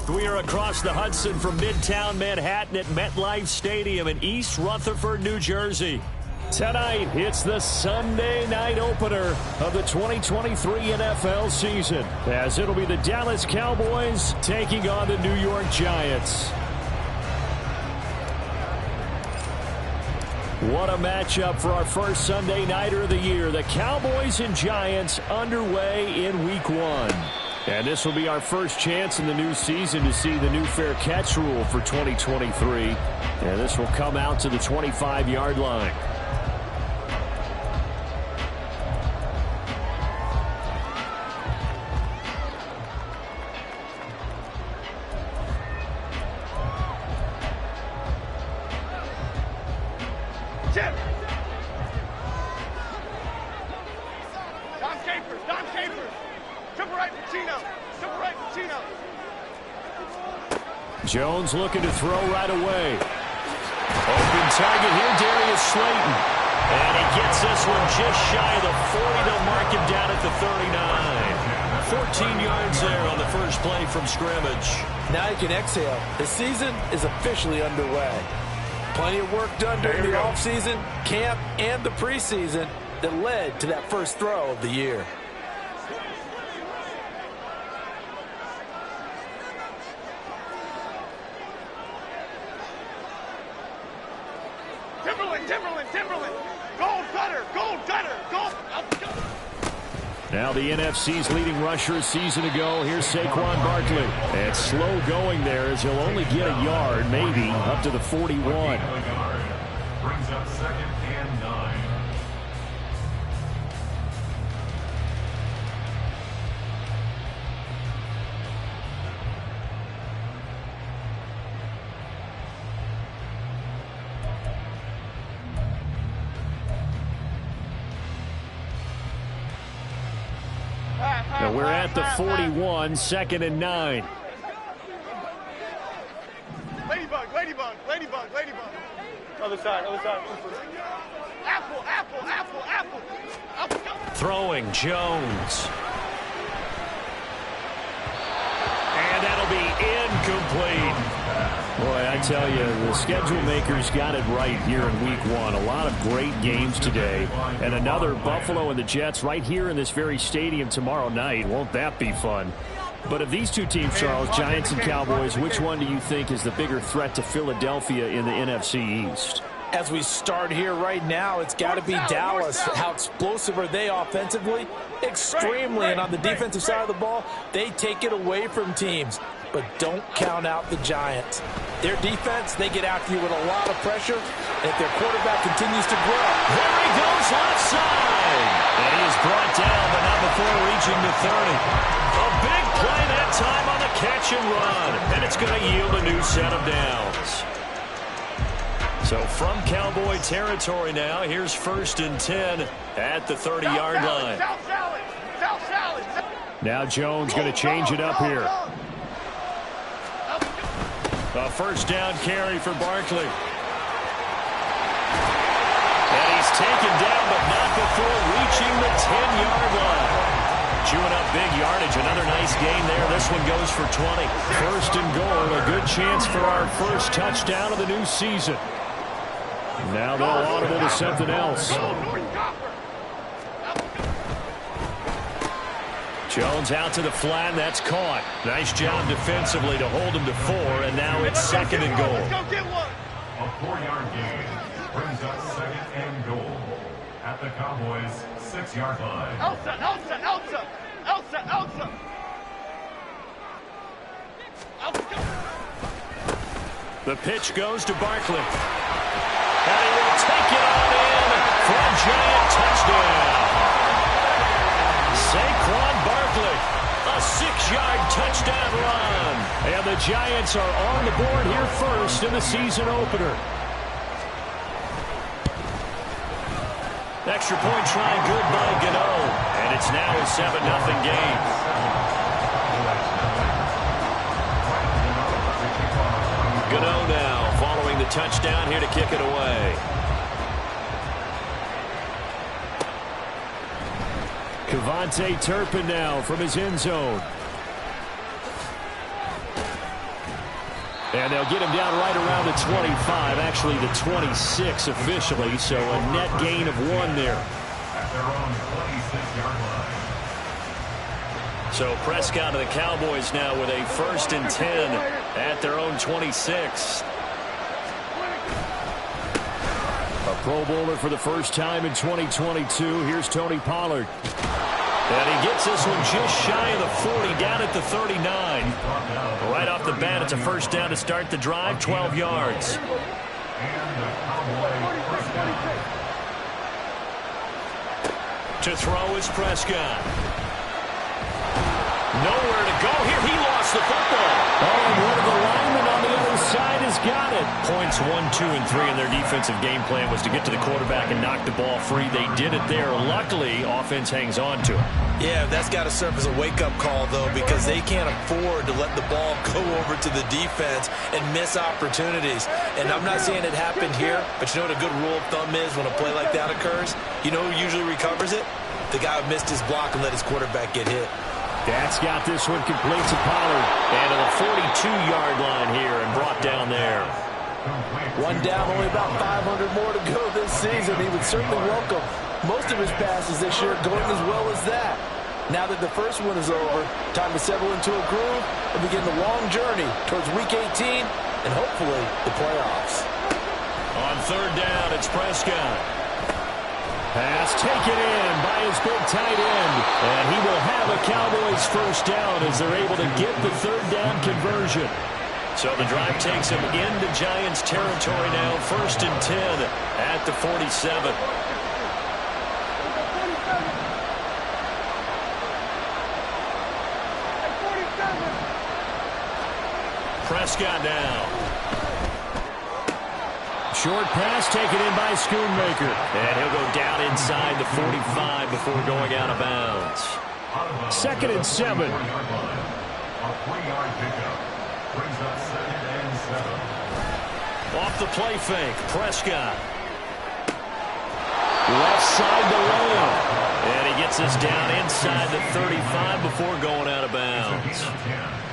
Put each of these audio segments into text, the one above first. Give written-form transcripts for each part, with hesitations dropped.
We are across the Hudson from Midtown Manhattan at MetLife Stadium in East Rutherford, New Jersey. Tonight, it's the Sunday night opener of the 2023 NFL season, as it'll be the Dallas Cowboys taking on the New York Giants. What a matchup for our first Sunday nighter of the year. The Cowboys and Giants underway in Week 1. And this will be our first chance in the new season to see the new fair catch rule for 2023. And this will come out to the 25-yard line. Jones looking to throw right away. Open target here, Darius Slayton. And he gets this one just shy of the 40. They'll mark him down at the 39. 14 yards there on the first play from scrimmage. Now you can exhale. The season is officially underway. Plenty of work done during the offseason, camp, and the preseason that led to that first throw of the year. Now the NFC's leading rusher a season ago. Here's Saquon Barkley. And slow going there as he'll only get a yard, maybe, up to the 41. Brings up 2nd and 9. Now we're at the 41, 2nd and 9. Ladybug. Other side. Apple. Throwing Jones. And that'll be incomplete. Boy, I tell you, the schedule makers got it right here in Week 1. A lot of great games today. And another Buffalo and the Jets right here in this very stadium tomorrow night. Won't that be fun? But of these two teams, Charles, Giants and Cowboys, which one do you think is the bigger threat to Philadelphia in the NFC East? As we start here right now, it's got to be Dallas. How explosive are they offensively? Extremely. And on the defensive side of the ball, they take it away from teams. But don't count out the Giants. Their defense, they get after you with a lot of pressure. And if their quarterback continues to grow. There he goes left side. And he is brought down, but not before reaching the 30. A big play that time on the catch and run. And it's going to yield a new set of downs. So from Cowboy territory now, here's 1st and 10 at the 30-yard line. Now Jones going to change it up here. A first down carry for Barkley. And he's taken down, but not before reaching the 10-yard line. Chewing up big yardage. Another nice gain there. This one goes for 20. 1st and goal. A good chance for our first touchdown of the new season. Now they'll audible to something else. Jones out to the flat, and that's caught. Nice job defensively to hold him to 4, and now it's 2nd and goal. A 4-yard gain brings up 2nd and goal at the Cowboys' 6-yard line. Elsa. The pitch goes to Barkley. And he will take it on in for a Giant touchdown. Saquon Barkley, a 6-yard touchdown run. And the Giants are on the board here first in the season opener. Extra point try good by Gano. And it's now a 7-0 game. Gano now following the touchdown here to kick it away. Kevontae Turpin now from his end zone. And they'll get him down right around the 25, actually the 26 officially, so a net gain of 1 there. At their own 26-yard line. So Prescott of the Cowboys now with a 1st and 10 at their own 26. A Pro Bowler for the first time in 2022. Here's Tony Pollard. And he gets this one just shy of the 40, down at the 39. Right off the bat, it's a first down to start the drive, 12 yards. And the Cowboy first down. To throw is Prescott. Nowhere to go here. He lost the football. Oh, and one of the linemen on the other side has got it. Points 1, 2, and 3 in their defensive game plan was to get to the quarterback and knock the ball free. They did it there. Luckily, offense hangs on to it. Yeah, that's got to serve as a wake-up call, though, because they can't afford to let the ball go over to the defense and miss opportunities. And I'm not saying it happened here, but you know what a good rule of thumb is when a play like that occurs? You know who usually recovers it? The guy who missed his block and let his quarterback get hit. That's got this one complete to Pollard. And to the 42-yard line here and brought down there. One down, only about 500 more to go this season. He would certainly welcome most of his passes this year going as well as that. Now that the first one is over, time to settle into a groove and begin the long journey towards Week 18 and hopefully the playoffs. On 3rd down, it's Prescott. Pass taken in by his big tight end. And he will have a Cowboys first down as they're able to get the 3rd down conversion. So the drive takes him into Giants territory now. 1st and 10 at the 47. Prescott now. Short pass taken in by Schoonmaker. And he'll go down inside the 45 before going out of bounds. 2nd and 7. A 3-yard pickup brings up 2nd and 7. Off the play fake, Prescott. Left side to Lamb. And he gets this down inside the 35 before going out of bounds.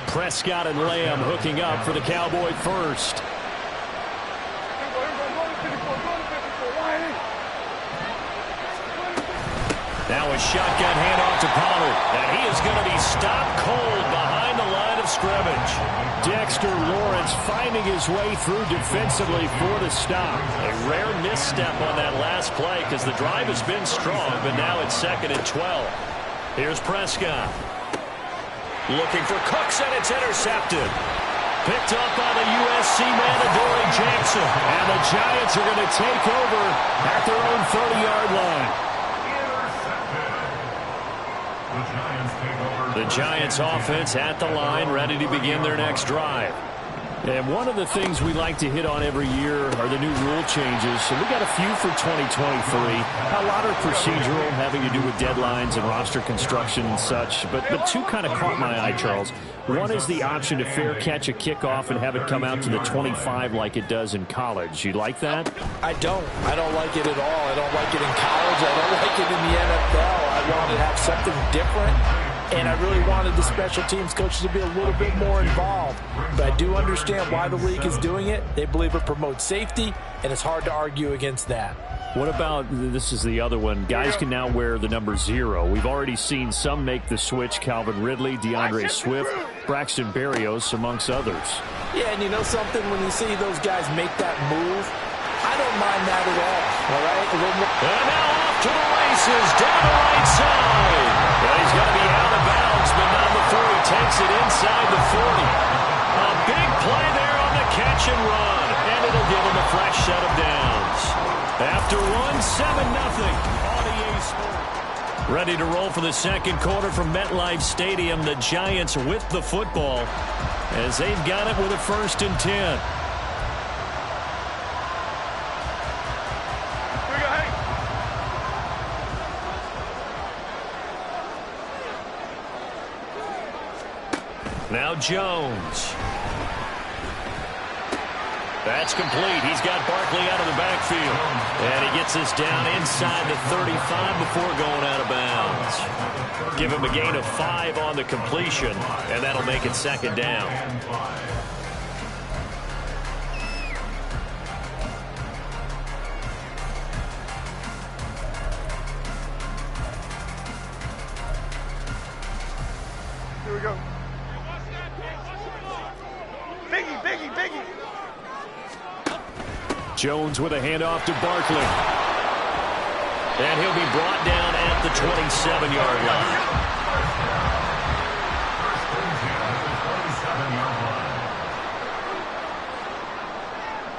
Prescott and Lamb hooking up for the Cowboy first. Now a shotgun handoff to Pollard. And he is going to be stopped cold behind the line of scrimmage. Dexter Lawrence finding his way through defensively for the stop. A rare misstep on that last play because the drive has been strong, but now it's 2nd and 12. Here's Prescott. Looking for Cooks, and it's intercepted. Picked up by the USC man, Adoree Jackson. And the Giants are going to take over at their own 30-yard line. The Giants offense at the line, ready to begin their next drive. And one of the things we like to hit on every year are the new rule changes. So we got a few for 2023. A lot are procedural, having to do with deadlines and roster construction and such. But two kind of caught my eye, Charles. One is the option to fair catch a kickoff and have it come out to the 25 like it does in college. You like that? I don't like it at all. I don't like it in college. I don't like it in the NFL. I want to have something different. And I really wanted the special teams coaches to be a little bit more involved. But I do understand why the league is doing it. They believe it promotes safety, and it's hard to argue against that. What about, this is the other one, guys can now wear the number 0. We've already seen some make the switch, Calvin Ridley, DeAndre Swift, Braxton Berrios, amongst others. Yeah, and you know something, when you see those guys make that move, I don't mind that at all right? And now off to the races, down the right side. Well, he's going to be out of bounds, but not before he takes it inside the 40. A big play there on the catch and run, and it'll give him a fresh set of downs. After one, 7-0 on EA Sports. Ready to roll for the second quarter from MetLife Stadium. The Giants with the football as they've got it with a 1st and 10. Now Jones. That's complete. He's got Barkley out of the backfield. And he gets this down inside the 35 before going out of bounds. Give him a gain of 5 on the completion, and that'll make it 2nd down. Jones with a handoff to Barkley. And he'll be brought down at the 27-yard line.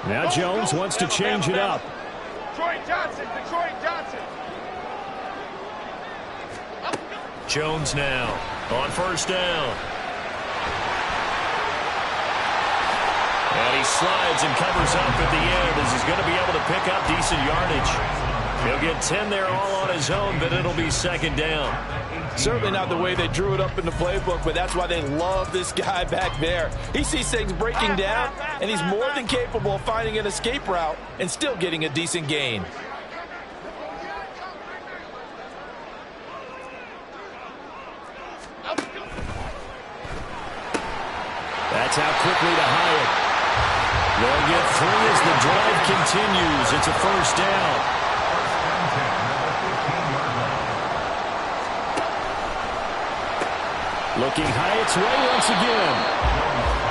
Now Jones wants to change it up. Detroit Johnson. Jones now on first down. And he slides and covers up at the end as he's going to be able to pick up decent yardage. He'll get 10 there all on his own, but it'll be second down. Certainly not the way they drew it up in the playbook, but that's why they love this guy back there. He sees things breaking down, and he's more than capable of finding an escape route and still getting a decent gain. That's out quickly to Hyatt. They'll get 3 as the drive continues. It's a first down. Looking Hyatt's way once again.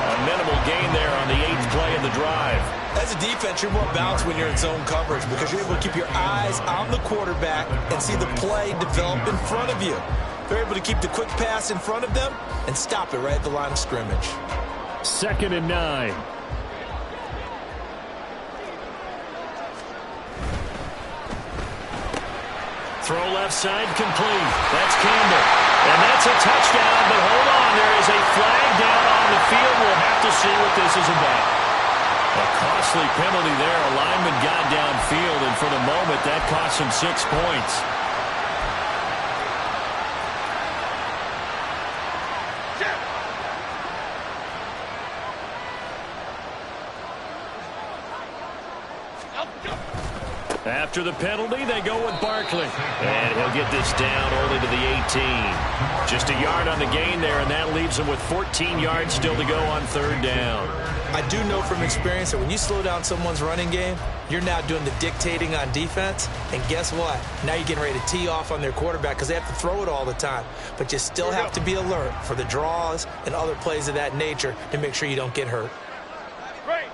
A minimal gain there on the 8th play of the drive. As a defense, you're more balanced when you're in zone coverage because you're able to keep your eyes on the quarterback and see the play develop in front of you. They're able to keep the quick pass in front of them and stop it right at the line of scrimmage. 2nd and 9. Throw left side complete. That's Campbell. And that's a touchdown, but hold on. There is a flag down on the field. We'll have to see what this is about. A costly penalty there. A lineman got downfield, and for the moment, that cost him 6 points. After the penalty, they go with Barkley. And he'll get this down only to the 18. Just a yard on the gain there, and that leaves him with 14 yards still to go on 3rd down. I do know from experience that when you slow down someone's running game, you're now doing the dictating on defense. And guess what? Now you're getting ready to tee off on their quarterback because they have to throw it all the time. But you still have to be alert for the draws and other plays of that nature to make sure you don't get hurt. Great.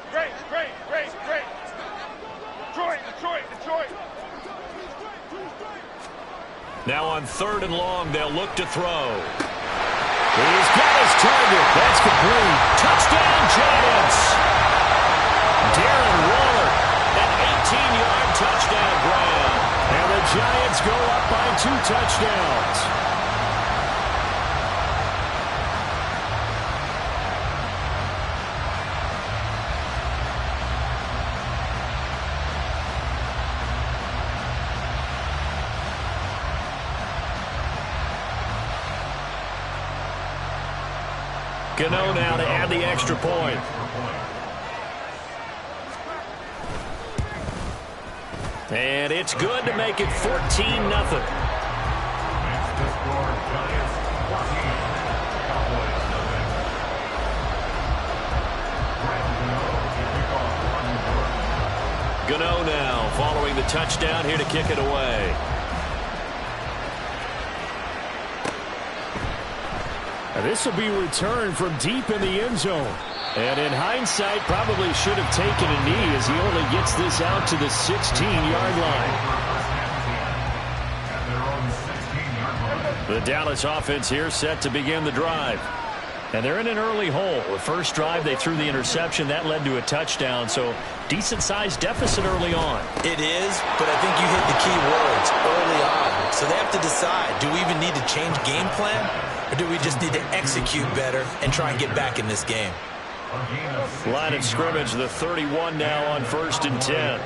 Detroit. Now on 3rd and long, they'll look to throw. He's got his target. That's complete. Touchdown, Giants. Darren Waller, an 18-yard touchdown grab. And the Giants go up by 2 touchdowns. Gano now to add the extra point. And it's good to make it 14-0. Gano now following the touchdown here to kick it away. This will be returned from deep in the end zone. And in hindsight, probably should have taken a knee as he only gets this out to the 16-yard line. The Dallas offense here set to begin the drive. And they're in an early hole. The first drive, they threw the interception. That led to a touchdown, so decent-sized deficit early on. It is, but I think you hit the key words early on. So they have to decide, do we even need to change game plan? Or do we just need to execute better and try and get back in this game? Line of scrimmage, the 31 now on 1st and 10.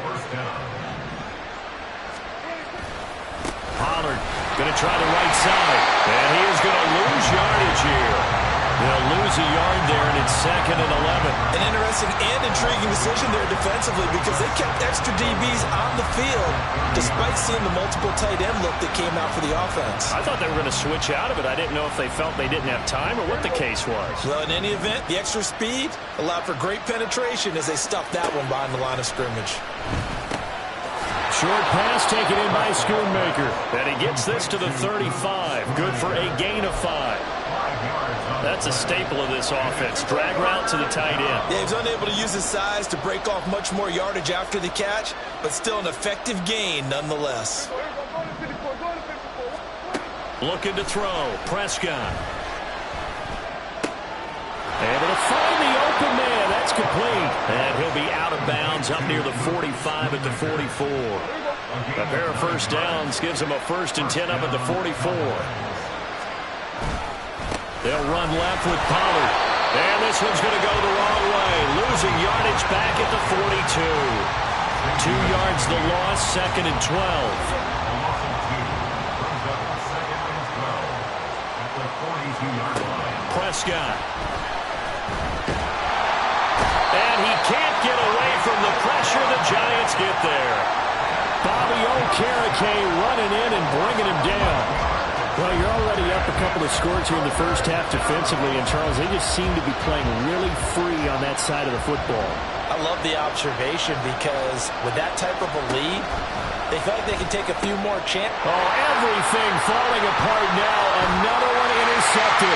Pollard going to try the right side. And he is going to lose yardage here. They'll lose a yard there, and it's 2nd and 11. An interesting and intriguing decision there defensively because they kept extra DBs on the field despite seeing the multiple tight end look that came out for the offense. I thought they were going to switch out of it. I didn't know if they felt they didn't have time or what the case was. Well, in any event, the extra speed allowed for great penetration as they stuffed that one behind the line of scrimmage. Short pass taken in by Schoonmaker. And he gets this to the 35. Good for a gain of 5. That's a staple of this offense. Drag route to the tight end. Yeah, he's unable to use his size to break off much more yardage after the catch, but still an effective gain nonetheless. Looking to throw. Prescott. Able to find the open man. That's complete. And he'll be out of bounds up near the 45 at the 44. A pair of first downs gives him a 1st and 10 up at the 44. They'll run left with Pollard. And this one's going to go the wrong way. Losing yardage back at the 42. 2 yards the loss, 2nd and 12. Prescott. And he can't get away from the pressure. The Giants get there. Bobby Okereke running in and bringing him down. Well, you're already up a couple of scores here in the first half defensively, and Charles, they just seem to be playing really free on that side of the football. I love the observation because with that type of a lead, they feel like they can take a few more chances. Oh, everything falling apart now. Another one intercepted.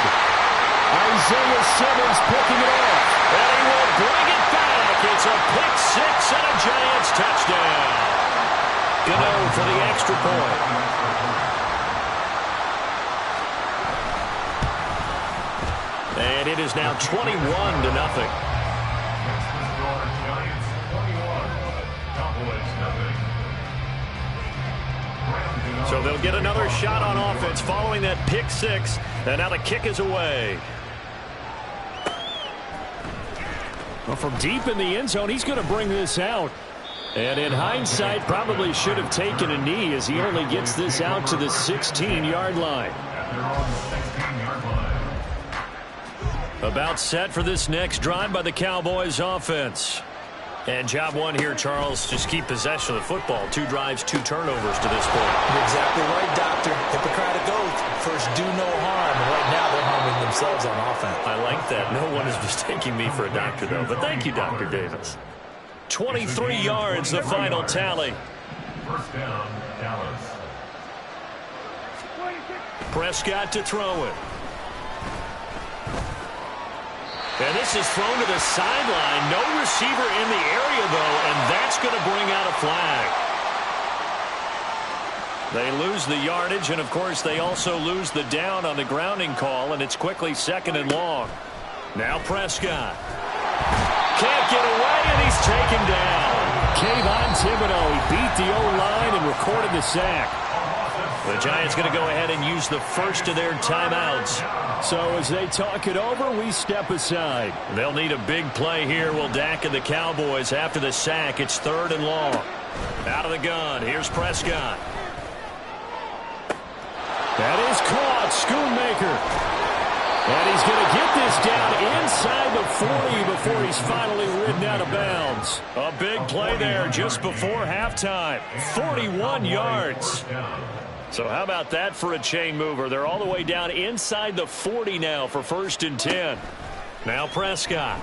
Isaiah Simmons picking it off. And he will bring it back. It's a pick six and a Giants touchdown. Gano for the extra point. And it is now 21-0. So they'll get another shot on offense following that pick six. And now the kick is away. Well, from deep in the end zone, he's going to bring this out. And in hindsight, probably should have taken a knee as he only gets this out to the 16-yard line. About set for this next drive by the Cowboys offense. And job one here, Charles, just keep possession of the football. 2 drives, 2 turnovers to this point. You're exactly right, Doctor. Hippocratic oath. First, do no harm. And right now, they're harming themselves on offense. I like that. No one is mistaking me for a doctor, though. But thank you, Dr. Davis. 23 yards, the final tally. First down, Dallas. Prescott to throw it. And this is thrown to the sideline. No receiver in the area, though, and that's going to bring out a flag. They lose the yardage, and, of course, they also lose the down on the grounding call, and it's quickly 2nd and long. Now Prescott. Can't get away, and he's taken down. Kayvon Thibodeau, he beat the O-line and recorded the sack. The Giants going to go ahead and use the first of their timeouts. So as they talk it over, we step aside. They'll need a big play here. Will Dak and the Cowboys after the sack. It's 3rd and long. Out of the gun. Here's Prescott. That is caught. Schoonmaker. And he's going to get this down inside the 40 before he's finally ridden out of bounds. A big play there just before halftime. 41 yards. So how about that for a chain mover? They're all the way down inside the 40 now for 1st and 10. Now Prescott.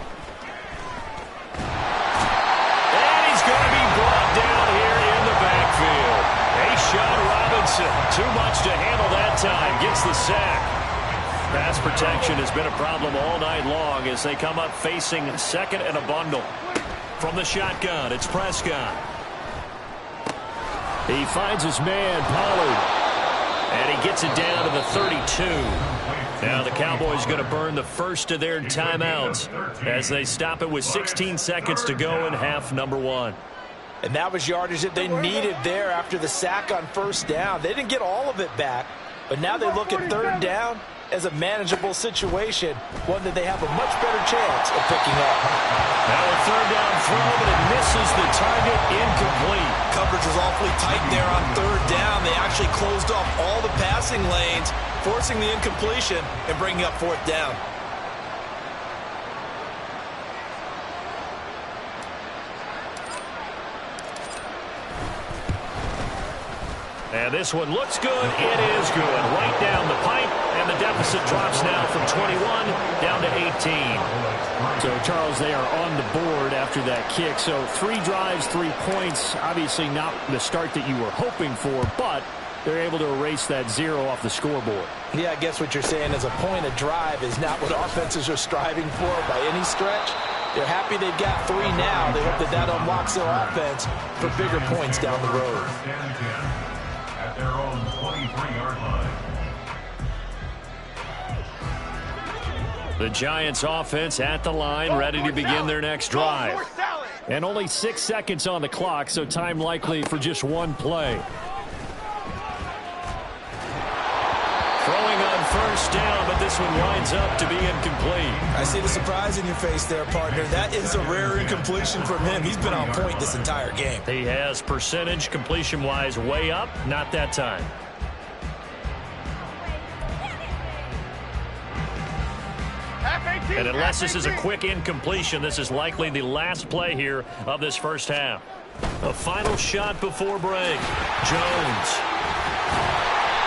And he's going to be brought down here in the backfield. A'Shawn Robinson, too much to handle that time, gets the sack. Pass protection has been a problem all night long as they come up facing 2nd and a bundle. From the shotgun, it's Prescott. He finds his man, Pollard. And he gets it down to the 32. Now the Cowboys going to burn the first of their timeouts as they stop it with 16 seconds to go in half number 1. And that was yardage that they needed there after the sack on 1st down. They didn't get all of it back, but now they look at 3rd down as a manageable situation, one that they have a much better chance of picking up. Now a 3rd down throw, but it misses the target, incomplete. Coverage was awfully tight there on 3rd down. They actually closed off all the passing lanes, forcing the incompletion and bringing up 4th down. And this one looks good. It is good. Right down the pipe, and the deficit drops now from 21 down to 18. So, Charles, they are on the board after that kick. So 3 drives, 3 points. Obviously not the start that you were hoping for, but they're able to erase that 0 off the scoreboard. Yeah, I guess what you're saying is a point of drive is not what offenses are striving for by any stretch. They're happy they've got 3 now. They hope that unlocks their offense for bigger points down the road. At their own 23-yard line. The Giants offense at the line, ready to begin their next drive. And only 6 seconds on the clock, so time likely for just one play. Throwing on first down, but this one winds up to be incomplete. I see the surprise in your face there, partner. That is a rare incompletion from him. He's been on point this entire game. He has percentage completion-wise way up, not that time. And unless this is a quick incompletion, this is likely the last play here of this first half. A final shot before break. Jones.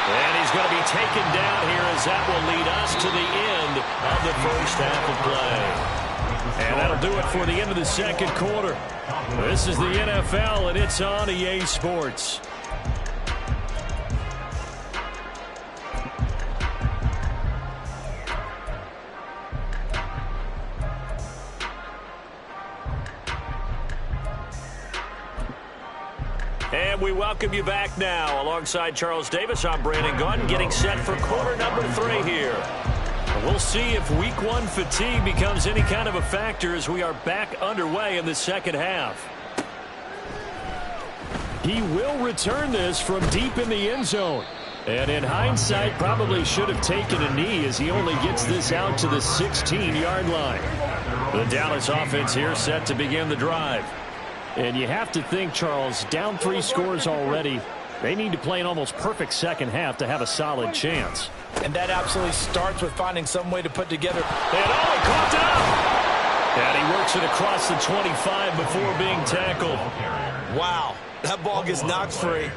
And he's going to be taken down here as that will lead us to the end of the first half of play. And that'll do it for the end of the second quarter. This is the NFL, and it's on EA Sports. And we welcome you back now. Alongside Charles Davis, I'm Brandon Gunn, getting set for quarter number 3 here. And we'll see if week 1 fatigue becomes any kind of a factor as we are back underway in the second half. He will return this from deep in the end zone. And in hindsight, probably should have taken a knee as he only gets this out to the 16-yard line. The Dallas offense here set to begin the drive. And you have to think, Charles, down 3 scores already. They need to play an almost perfect second half to have a solid chance. And that absolutely starts with finding some way to put together. And oh, he caught it up! And he works it across the 25 before being tackled. Wow, that ball gets knocked free,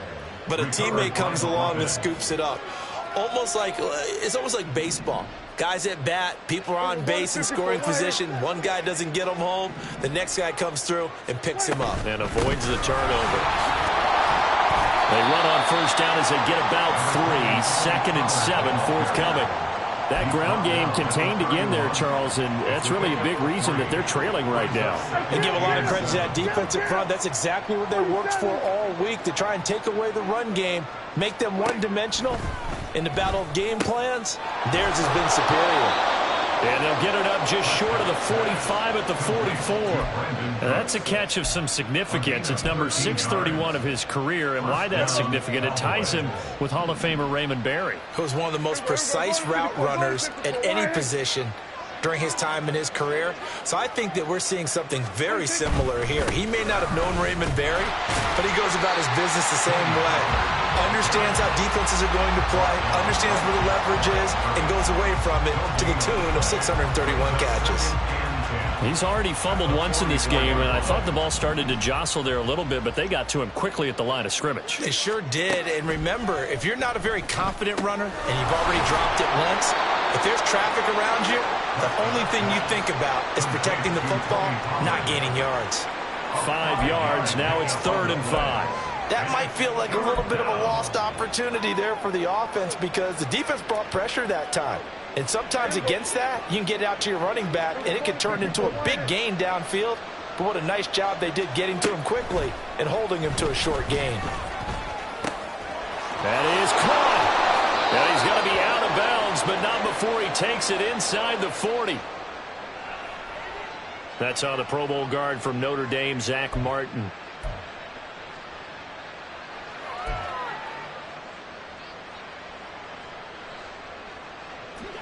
but a teammate comes along and scoops it up. It's almost like baseball. Guys at bat, people are on base in scoring position. One guy doesn't get him home. The next guy comes through and picks him up. And avoids the turnover. They run on first down as they get about 3. 2nd and 7 forthcoming. That ground game contained again there, Charles, and that's really a big reason that they're trailing right now. They give a lot of credit to that defensive front. That's exactly what they worked for all week, to try and take away the run game, make them one-dimensional. In the battle of game plans, theirs has been superior. And they'll get it up just short of the 45 at the 44. Now, that's a catch of some significance. It's number 631 of his career, and why that's significant, it ties him with Hall of Famer Raymond Berry. Who was one of the most precise route runners at any position during his time in his career. So I think that we're seeing something very similar here. He may not have known Raymond Berry, but he goes about his business the same way. Understands how defenses are going to play, understands where the leverage is, and goes away from it to the tune of 631 catches. He's already fumbled once in this game, and I thought the ball started to jostle there a little bit, but they got to him quickly at the line of scrimmage. They sure did, and remember, if you're not a very confident runner and you've already dropped it once, if there's traffic around you, the only thing you think about is protecting the football, not gaining yards. 5 yards, now it's 3rd and 5. That might feel like a little bit of a lost opportunity there for the offense because the defense brought pressure that time. And sometimes against that, you can get out to your running back, and it can turn into a big gain downfield. But what a nice job they did getting to him quickly and holding him to a short gain. That is caught. And he's going to be out of bounds, but not before he takes it inside the 40. That's on the Pro Bowl guard from Notre Dame, Zach Martin.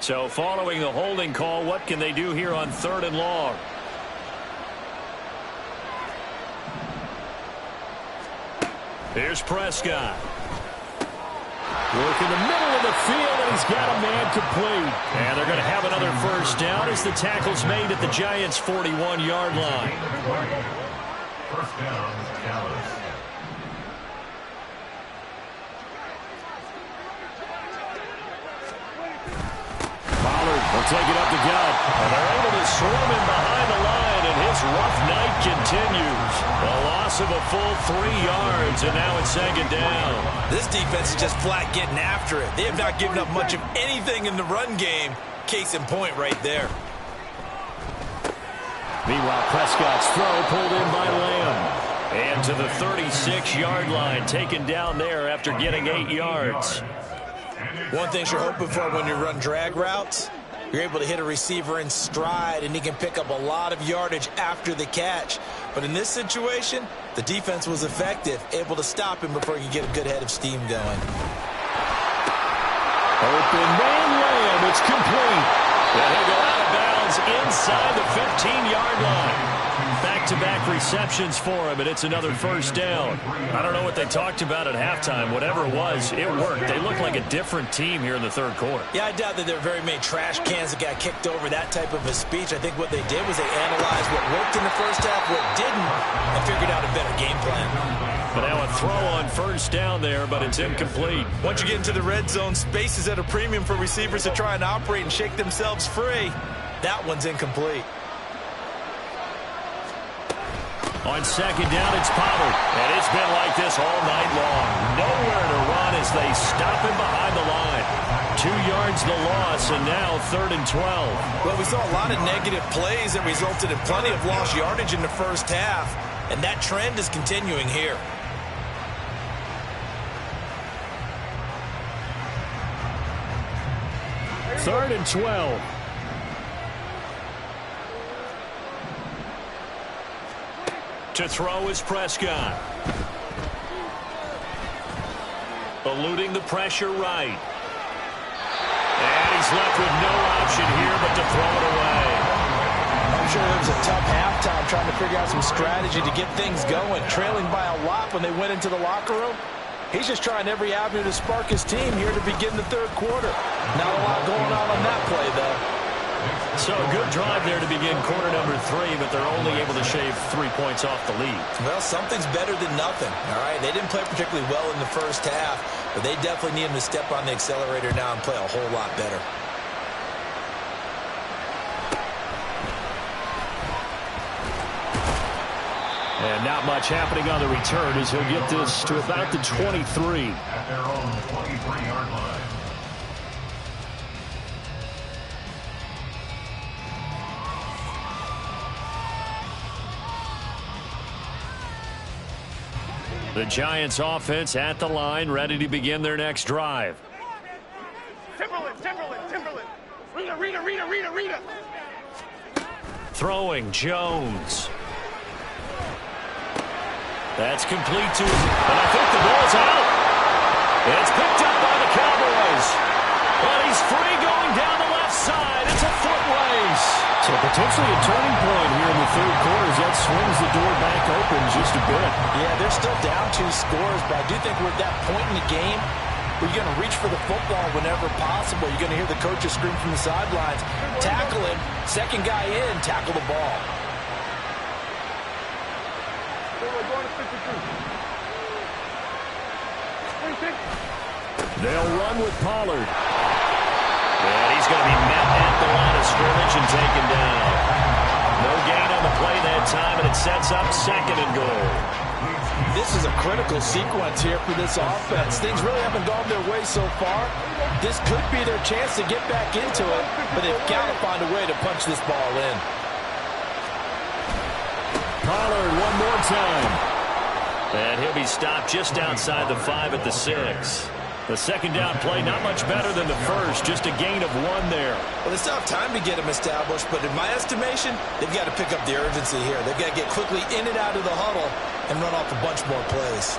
So following the holding call, what can they do here on 3rd and long? Here's Prescott. Work in the middle of the field, and he's got a man complete. And they're going to have another first down as the tackle's made at the Giants' 41-yard line. First down, Dallas. They'll take it up the gut. And they're able to swarm him behind the line, and his rough night continues. A loss loss of a full 3 yards, and now it's second down. This defense is just flat getting after it. They have not given up much of anything in the run game. Case in point right there. Meanwhile, Prescott's throw pulled in by Lamb. And to the 36-yard line, taken down there after getting 8 yards. One thing you're hoping for when you run drag routes, you're able to hit a receiver in stride, and he can pick up a lot of yardage after the catch. But in this situation, the defense was effective, able to stop him before he could get a good head of steam going. Open man Lamb. It's complete. And he'll go out of bounds inside the 15-yard line. Back-to-back receptions for him, and it's another first down. I don't know what they talked about at halftime. Whatever it was, it worked. They look like a different team here in the third quarter. Yeah, I doubt that there are very many trash cans that got kicked over, that type of a speech. I think what they did was they analyzed what worked in the first half, what didn't, and figured out a better game plan. But now a throw on first down there, but it's incomplete. Once you get into the red zone, space is at a premium for receivers to try and operate and shake themselves free. That one's incomplete. On second down, it's Pollard. And it's been like this all night long. Nowhere to run as they stop him behind the line. 2 yards the loss, and now 3rd and 12. Well, we saw a lot of negative plays that resulted in plenty of lost yardage in the first half. And that trend is continuing here. Third and 12. To throw is Prescott. Eluding the pressure right. And he's left with no option here but to throw it away. I'm sure it was a tough halftime trying to figure out some strategy to get things going. Trailing by a lot when they went into the locker room. He's just trying every avenue to spark his team here to begin the third quarter. Not a lot going on that play, though. So a good drive there to begin quarter number 3, but they're only able to shave 3 points off the lead. Well, something's better than nothing, all right? They didn't play particularly well in the first half, but they definitely need him to step on the accelerator now and play a whole lot better. And not much happening on the return as he'll get this to about the 23. At their own 23-yard line. The Giants offense at the line, ready to begin their next drive. Timberland. Rita. Throwing Jones. That's complete to his, and I think the ball's out. It's picked up by the Cowboys. But he's free going down the left side. It's a foot race. So potentially a turning point here in the third quarter as that swings the door back open just a bit. Yeah, they're still down 2 scores, but I do think we're at that point in the game where you're going to reach for the football whenever possible. You're going to hear the coaches scream from the sidelines. Tackle him. Second guy in, tackle the ball. They'll run with Pollard. And he's going to be met at the line of scrimmage and taken down. No gain on the play that time, and it sets up 2nd and goal. This is a critical sequence here for this offense. Things really haven't gone their way so far. This could be their chance to get back into it, but they've got to find a way to punch this ball in. Pollard one more time. And he'll be stopped just outside the 5 at the 6. The second down play, not much better than the first, just a gain of 1 there. Well, they still have time to get him established, but in my estimation, they've got to pick up the urgency here. They've got to get quickly in and out of the huddle and run off a bunch more plays.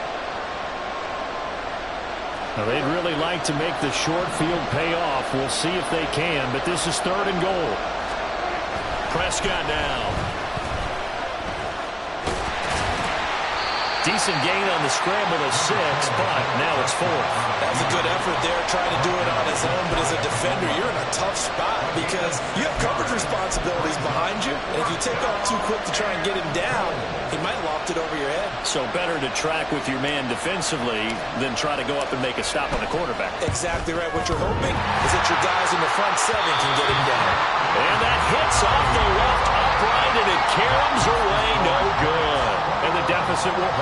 Now, they'd really like to make the short field pay off. We'll see if they can, but this is 3rd and goal. Prescott now. Decent gain on the scramble of 6, but now it's 4th. That's a good effort there, trying to do it on his own, but as a defender, you're in a tough spot because you have coverage responsibilities behind you, and if you take off too quick to try and get him down, he might have lopped it over your head. So better to track with your man defensively than try to go up and make a stop on the quarterback. Exactly right. What you're hoping is that your guys in the front 7 can get him down. And that hits off the left upright, and it caroms away no good. And the deficit will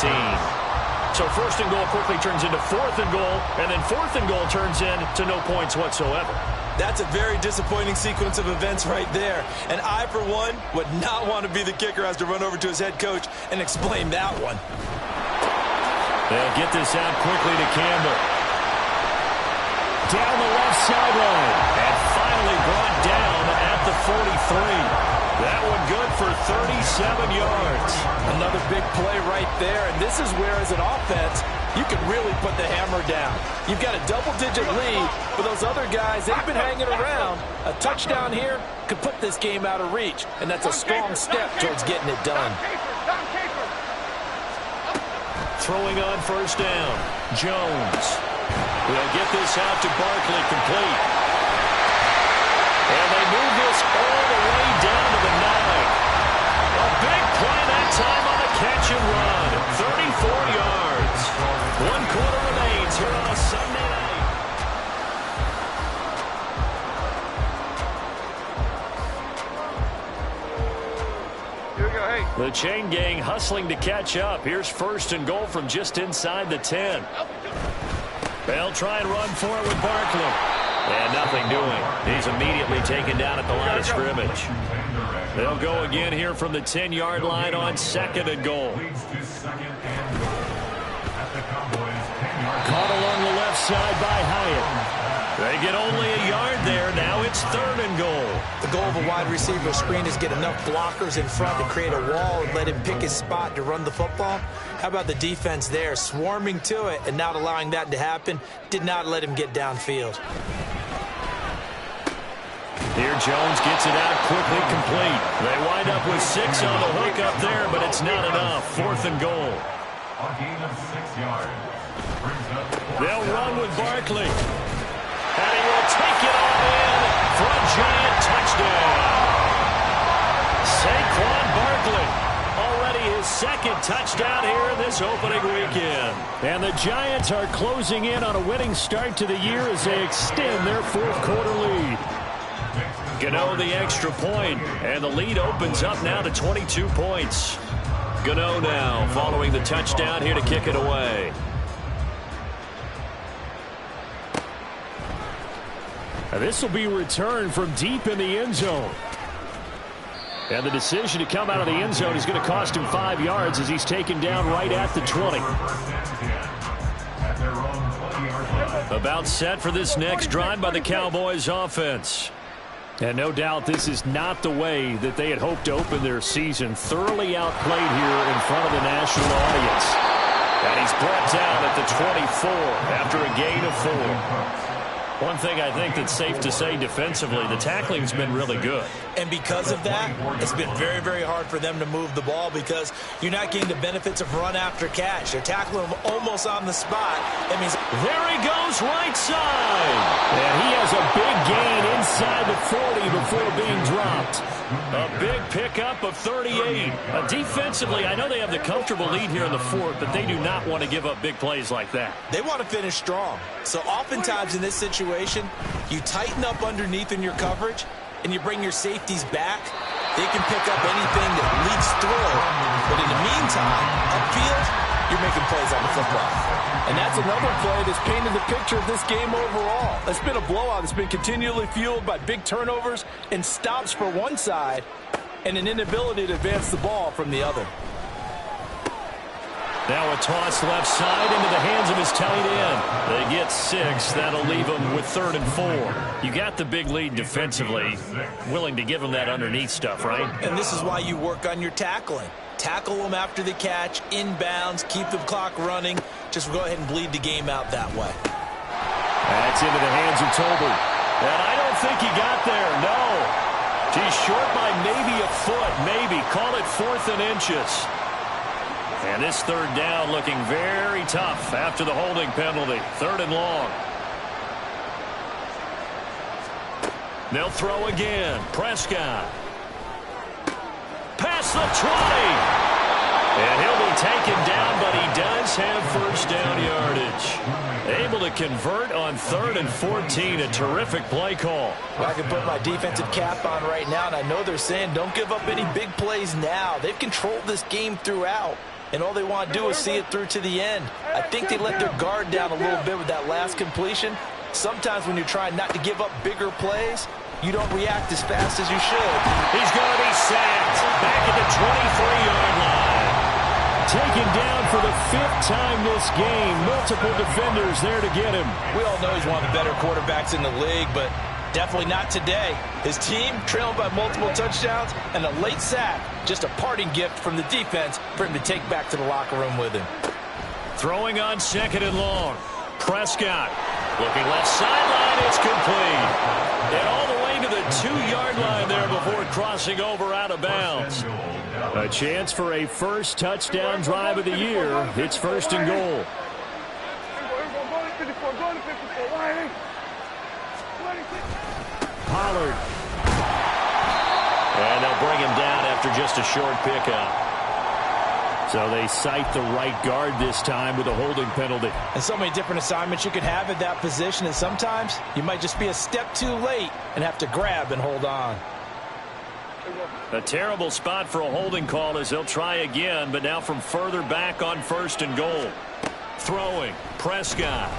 So first and goal quickly turns into fourth and goal, and then fourth and goal turns into no points whatsoever. That's a very disappointing sequence of events right there. And I, for one, would not want to be the kicker who has to run over to his head coach and explain that one. They'll get this out quickly to Campbell. Down the left sideline. And finally brought down at the 43. That one good for 37 yards. Another big play right there. And this is where, as an offense, you can really put the hammer down. You've got a double-digit lead, but those other guys, they've been hanging around. A touchdown here could put this game out of reach, and that's a strong step towards getting it done. Throwing on first down. Jones. They'll get this out to Barkley, complete. And they move this all the way down to the 9. A big play that time on the catch and run. 34 yards. 1 quarter remains here on a Sunday night. Here we go, hey. The chain gang hustling to catch up. Here's first and goal from just inside the 10. They'll try and run for it with Barkley. And nothing doing. He's immediately taken down at the line of scrimmage. They'll go again here from the 10-yard line on second and goal. Caught along the left side by Hyatt. They get only a yard there. Now it's third and goal. The goal of a wide receiver screen is get enough blockers in front to create a wall and let him pick his spot to run the football. How about the defense there, swarming to it and not allowing that to happen? Did not let him get downfield. Here Jones gets it out quickly, complete. They wind up with 6 on the hook up there, but it's not enough. Fourth and goal. A gain of 6 yards. They'll run with Barkley. And he will take it all in for a giant touchdown. Saquon Barkley, already his second touchdown here in this opening weekend. And the Giants are closing in on a winning start to the year as they extend their fourth quarter lead. Gano the extra point, and the lead opens up now to 22 points. Gano now following the touchdown here to kick it away. This will be returned from deep in the end zone. And the decision to come out of the end zone is going to cost him 5 yards as he's taken down right at the 20. About set for this next drive by the Cowboys offense. And no doubt this is not the way that they had hoped to open their season. Thoroughly outplayed here in front of the national audience. And he's brought down at the 24 after a gain of 4. One thing I think that's safe to say defensively, the tackling's been really good. And because of that, it's been very, very hard for them to move the ball because you're not getting the benefits of run after catch. They're tackling him almost on the spot. That means there he goes right side. And he has a big gain inside the 40 before being dropped. A big pickup of 38. Defensively, I know they have the comfortable lead here in the fourth, but they do not want to give up big plays like that. They want to finish strong. So oftentimes in this situation, you tighten up underneath in your coverage, and you bring your safeties back. They can pick up anything that leaks through. But in the meantime, upfield, you're making plays on the football. And that's another play that's painted the picture of this game overall. It's been a blowout. It's been continually fueled by big turnovers and stops for one side and an inability to advance the ball from the other. Now a toss left side into the hands of his tight end. They get 6. That'll leave them with 3rd and 4. You got the big lead defensively. Willing to give them that underneath stuff, right? And this is why you work on your tackling. Tackle them after the catch, inbounds, keep the clock running. Just go ahead and bleed the game out that way. That's into the hands of Tolbert. And I don't think he got there, no. He's short by maybe a foot, maybe. Call it 4th and inches. And this 3rd down looking very tough after the holding penalty. 3rd and long. They'll throw again. Prescott. Past the 20. And he'll be taken down, but he does have first down yardage. Able to convert on 3rd and 14. A terrific play call. Well, I can put my defensive cap on right now, and I know they're saying don't give up any big plays now. They've controlled this game throughout, and all they want to do is see it through to the end. I think they let their guard down a little bit with that last completion. Sometimes when you're trying not to give up bigger plays, you don't react as fast as you should. He's going to be sacked back at the 23-yard line. Taken down for the 5th time this game. Multiple defenders there to get him. We all know he's one of the better quarterbacks in the league, but definitely not today. His team trailing by multiple touchdowns and a late sack. Just a parting gift from the defense for him to take back to the locker room with him. Throwing on 2nd and long. Prescott looking left sideline. It's complete. And all the way to the 2-yard line there before crossing over out of bounds. A chance for a first touchdown drive of the year. It's 1st and goal. Pollard. And they'll bring him down after just a short pickup. So they cite the right guard this time with a holding penalty. And so many different assignments you can have at that position, and sometimes you might just be a step too late and have to grab and hold on. A terrible spot for a holding call as they'll try again, but now from further back on 1st and goal. Throwing. Prescott.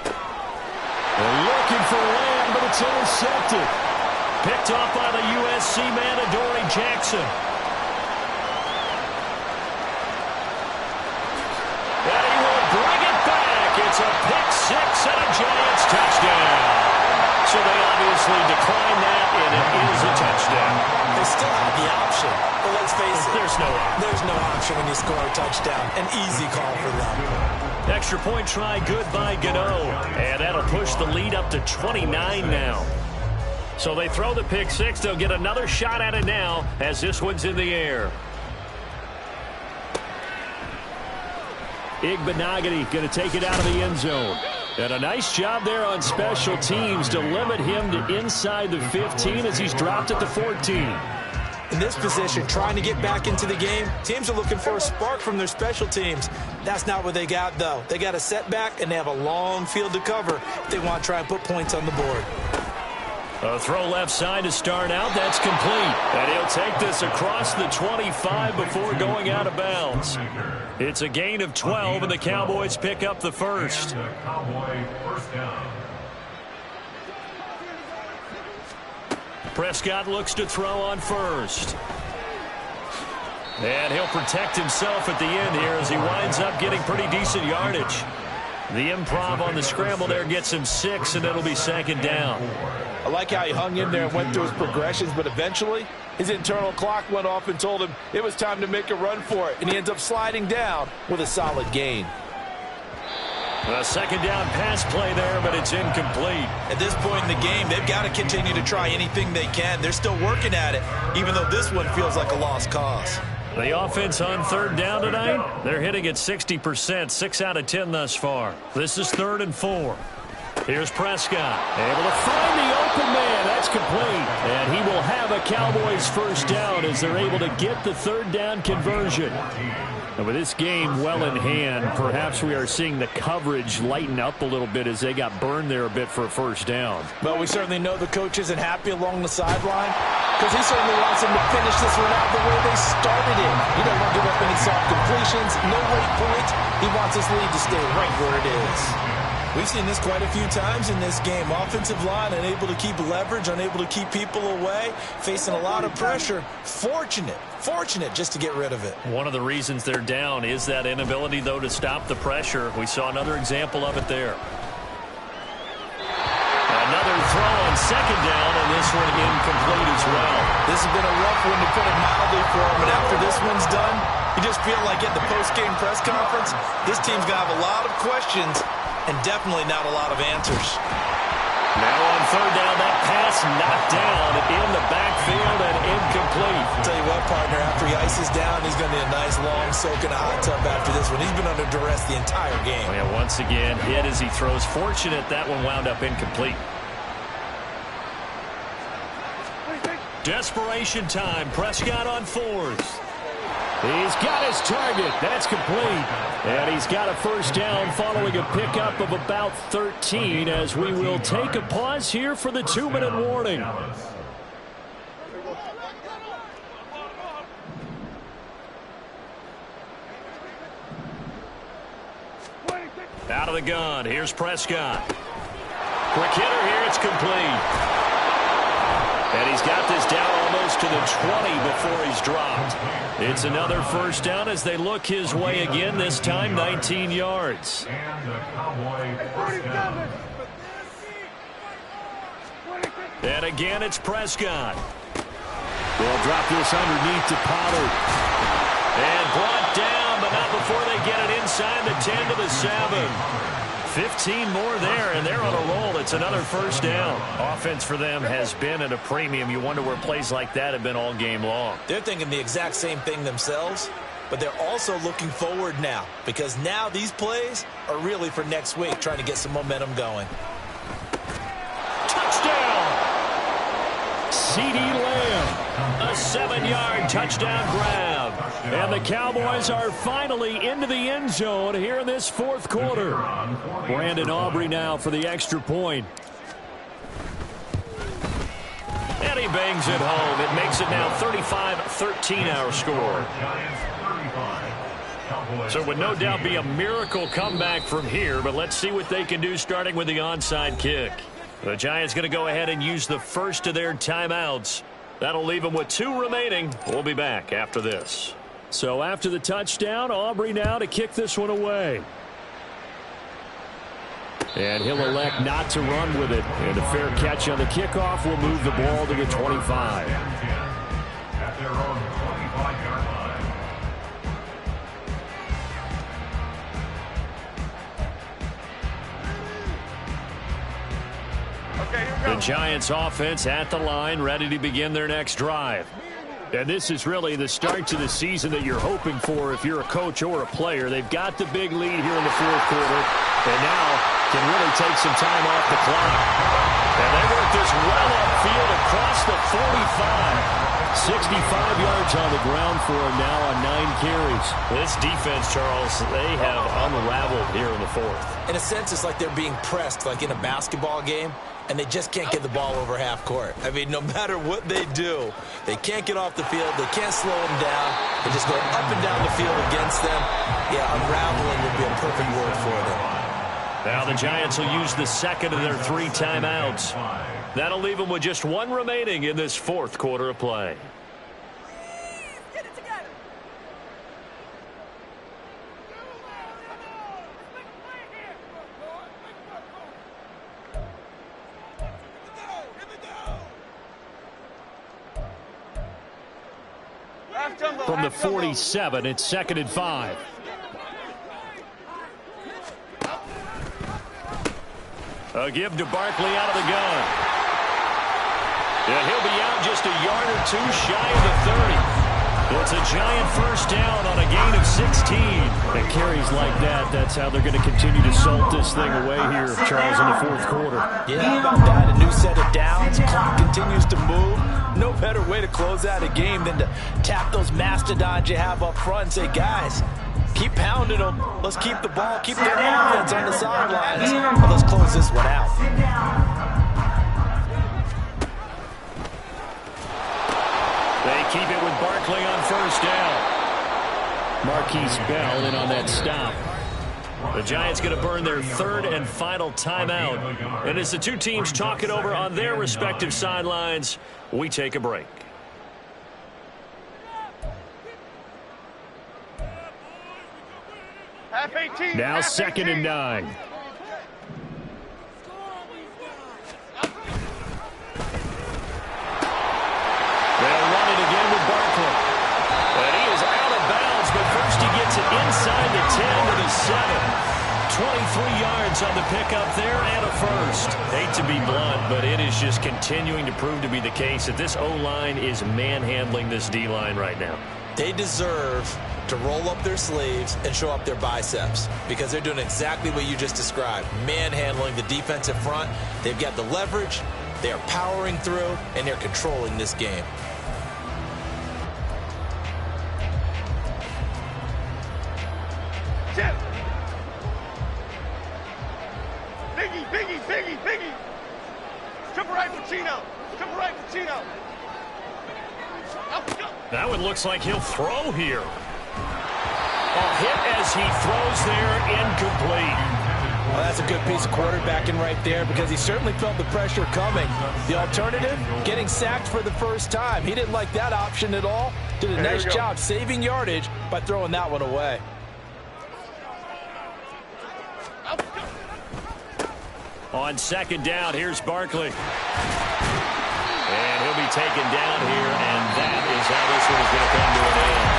They're looking for Lamb, but it's intercepted. Picked off by the USC man, Adoree Jackson. And he will bring it back. It's a pick 6 and a Giants touchdown. So they obviously declined that, and it is a touchdown. They still have the option, but let's face it, there's no option when you score a touchdown. An easy call for them. Extra point try good by Gano, and that'll push the lead up to 29 now. So they throw the pick 6. They'll get another shot at it now as this one's in the air. Igbenogany going to take it out of the end zone. And a nice job there on special teams to limit him to inside the 15 as he's dropped at the 14. In this position, trying to get back into the game, teams are looking for a spark from their special teams. That's not what they got, though. They got a setback, and they have a long field to cover if they want to try and put points on the board. A throw left side to start out. That's complete. And he'll take this across the 25 before going out of bounds. It's a gain of 12, and the Cowboys pick up the first. Prescott looks to throw on 1st. And he'll protect himself at the end here as he winds up getting pretty decent yardage. The improv on the scramble there gets him 6, and it'll be 2nd down. I like how he hung in there and went through his progressions, but eventually his internal clock went off and told him it was time to make a run for it, and he ends up sliding down with a solid gain. A 2nd down pass play there, but it's incomplete. At this point in the game, they've got to continue to try anything they can. They're still working at it, even though this one feels like a lost cause. The offense on 3rd down tonight, they're hitting at 60%, 6 out of 10 thus far. This is 3rd and 4. Here's Prescott, able to find the open man. That's complete. And he will have a Cowboys first down as they're able to get the 3rd down conversion. And with this game well in hand, perhaps we are seeing the coverage lighten up a little bit as they got burned there a bit for a first down. Well, we certainly know the coach isn't happy along the sideline because he certainly wants them to finish this one out the way they started it. He doesn't want to give up any soft completions, no late points. He wants his lead to stay right where it is. We've seen this quite a few times in this game. Offensive line unable to keep leverage, unable to keep people away, facing a lot of pressure. Fortunate just to get rid of it. One of the reasons they're down is that inability, though, to stop the pressure. We saw another example of it there. Another throw on 2nd down, and this one incomplete as well. This has been a rough one, to put it mildly, for him, and after this one's done, you just feel like at the post-game press conference, this team's going to have a lot of questions and definitely not a lot of answers. Now on 3rd down, that pass knocked down in the backfield and incomplete. I'll tell you what, partner, after he ices down, he's going to need a nice long soak in a hot tub after this one. He's been under duress the entire game. Oh, yeah, once again, hit as he throws. Fortunate that one wound up incomplete. Desperation time. Prescott on 4th. He's got his target. That's complete. And he's got a first down following a pickup of about 13 as we will take a pause here for the 2-minute warning. Out of the gun. Here's Prescott. Quick hitter here. It's complete. And he's got this down almost to the 20 before he's dropped. It's another first down as they look his way again, this time 19 yards. And again, it's Prescott. They'll drop this underneath to Pollard. And brought down, but not before they get it inside the 10 to the 7. 15 more there, and they're on a roll. It's another first down. Offense for them has been at a premium. You wonder where plays like that have been all game long. They're thinking the exact same thing themselves, but they're also looking forward now because now these plays are really for next week, trying to get some momentum going. Touchdown! CeeDee Lamb, a 7-yard touchdown grab. And the Cowboys are finally into the end zone here in this fourth quarter. Brandon Aubrey now for the extra point. And he bangs it home. It makes it now 35-13 our score. So it would no doubt be a miracle comeback from here, but let's see what they can do starting with the onside kick. The Giants going to go ahead and use the first of their timeouts. That'll leave them with 2 remaining. We'll be back after this. So after the touchdown, Aubrey now to kick this one away. And he'll elect not to run with it. And a fair catch on the kickoff will move the ball to the 25. At their own 25-yard line. Okay, here we go. The Giants offense at the line, ready to begin their next drive. And this is really the start to the season that you're hoping for if you're a coach or a player. They've got the big lead here in the fourth quarter, and now can really take some time off the clock. And they work this well upfield across the 45. 65 yards on the ground for him now on 9 carries. This defense, Charles, they have unraveled here in the fourth. In a sense, it's like they're being pressed like in a basketball game, and they just can't get the ball over half court. I mean, no matter what they do, they can't get off the field. They can't slow them down. They just go up and down the field against them. Yeah, unraveling would be a perfect word for them. Now the Giants will use the second of their 3 timeouts. That'll leave them with just 1 remaining in this fourth quarter of play. Get it together. From the 47, it's 2nd and 5. A give to Barkley out of the gun. And he'll be out just a yard or 2 shy of the 30. It's a Giant first down on a gain of 16. And carries like that, that's how they're going to continue to salt this thing away here, Charles, in the fourth quarter. Yeah, how about that? A new set of downs. Clock continues to move. No better way to close out a game than to tap those mastodons you have up front and say, guys, keep pounding them. Let's keep the ball, keep their offense on the sidelines. Well, let's close this one out. They keep it with Barkley on first down. Marquise Bell in on that stop. The Giants going to burn their 3rd and final timeout. And as the 2 teams talk it over on their respective sidelines, we take a break. Half 18. Now half 2nd 18. and 9. They'll run it again with Barkley. And he is out of bounds, but first he gets it inside the 10 to the 7. 23 yards on the pickup there and a first. Hate to be blunt, but it is just continuing to prove to be the case that this O-line is manhandling this D-line right now. They deserve to roll up their sleeves and show up their biceps because they're doing exactly what you just described, manhandling the defensive front. They've got the leverage, they are powering through, and they're controlling this game. Chip. Biggie, Biggie, Biggie, Biggie. Triple right for Chino. Triple right for Chino. That one looks like he'll throw here. A hit as he throws there, incomplete. Well, that's a good piece of quarterbacking right there because he certainly felt the pressure coming. The alternative, getting sacked for the first time. He didn't like that option at all. Did a nice job saving yardage by throwing that one away. On second down, here's Barkley. And he'll be taken down here, and that is how this one is going to come to an end.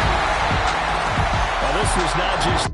Well, this was not just